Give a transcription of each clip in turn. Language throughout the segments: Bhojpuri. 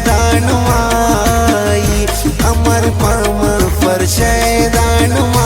शैदानुमाई अमर पाम फर शैदानुमाई।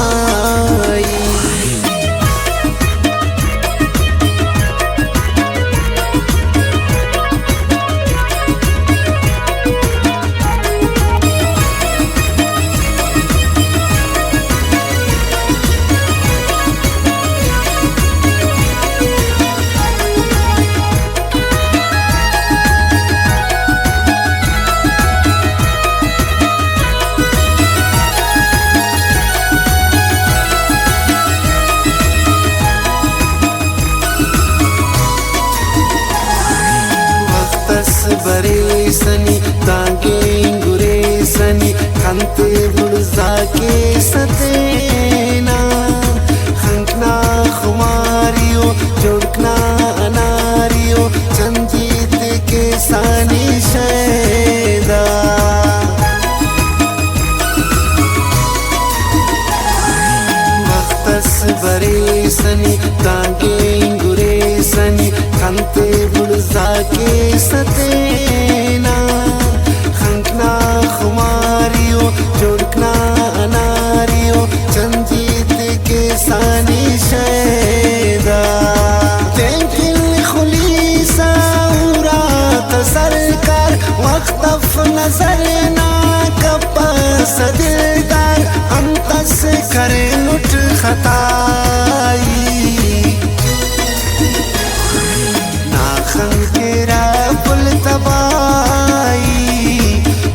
बरे सनी तांगे गुरे सनी खंते बुड़जा के सतेना खंकना खुमारियो जोड़कना अनारियो चंजीत के सानी शैदा। मख्तस बरे सनी तांगे गुरे सनी खंते बुड़जा के सतेना खंकना खुमारियो जोड़कना अनारियो चंजीत के सानी शैदा। तेंकिल खुली साउरा तसरकार वक्तफ नजर ना कपा सदिलदार अंतस करे लुट खताई खंकेरा पुल तबाई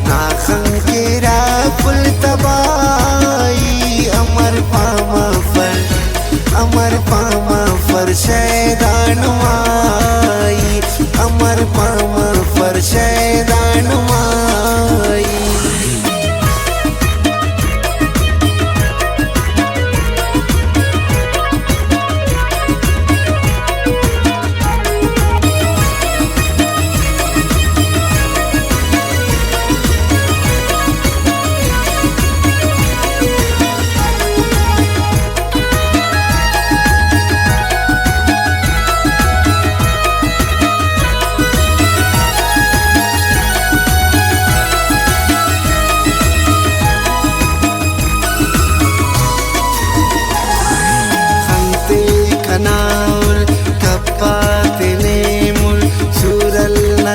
नाखं केरा पुल तबाई अमर पामा फर शैदानुमाई अमर पामा फर शैदानुमाई।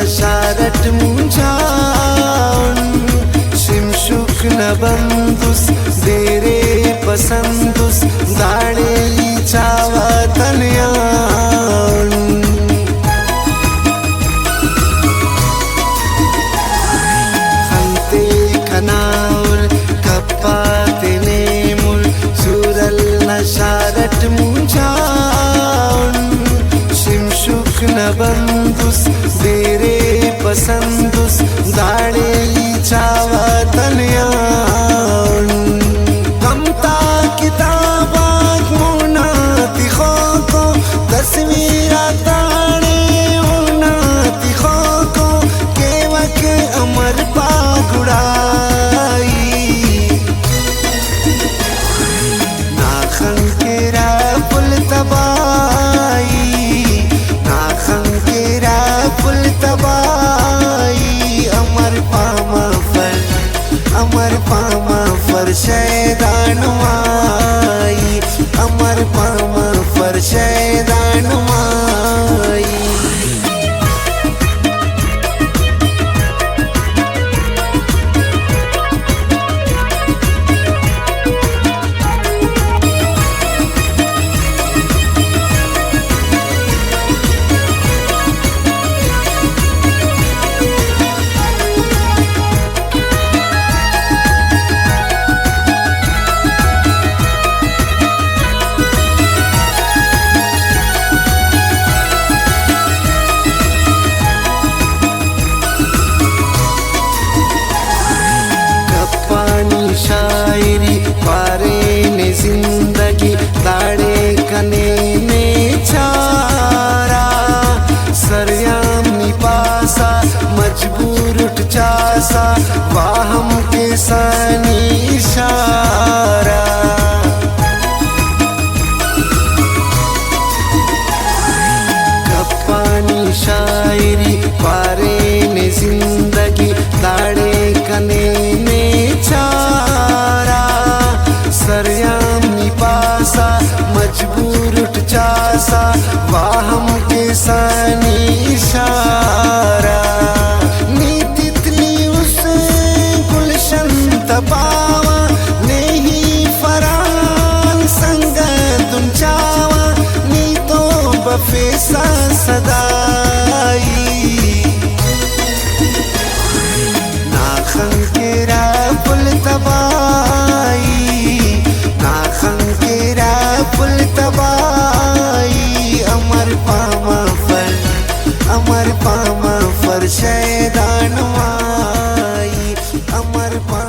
शारट मुंजान शिमशुक नबंदुस देरे पसंदुस दाड़े चावा तनयान। खंते खनाउर कप्पा तेने मुल सुरल नशारट मुंजान शिमशुक नबंदुस देरे पसंदुस दाड़े चावा तनयान। कमता किताबात मुनाती खो को तस्वीरा ताड़े मुनाती खो को केवक अमर पागुड़ाई नाखं केरा पुल तबाई नाखं केरा पुल तबाई अमर पामा फर शैदानुमाई अमर पामा फर शैदानुमाई। शायरी पारे ने जिंदगी दाड़े कने ने चारा सरयाम निपासा मजबूर उठ चासा वाहम के सानी इशारा। कप्पानी शायरी पारे ने जिंदगी सदाई नाखन केरा पुल तबाई नाखन केरा पुल तबाई अमर पामा फर शैदान माई अमर पामा